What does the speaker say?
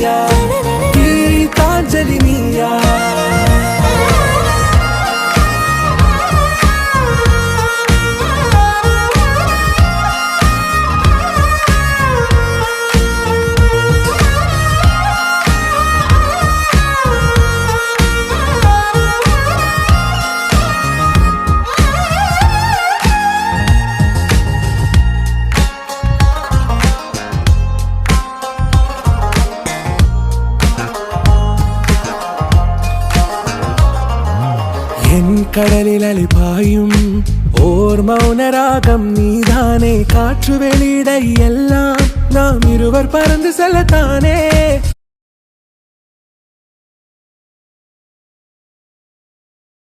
நீயா, கீதாஞ்சலி நீயா. என் கடலில் அலைபாயும் ஓர் மௌன ராகம் நீதானே. காற்று வெளியிட எல்லாம் நாம் இருவர் பறந்து செல்லத்தானே.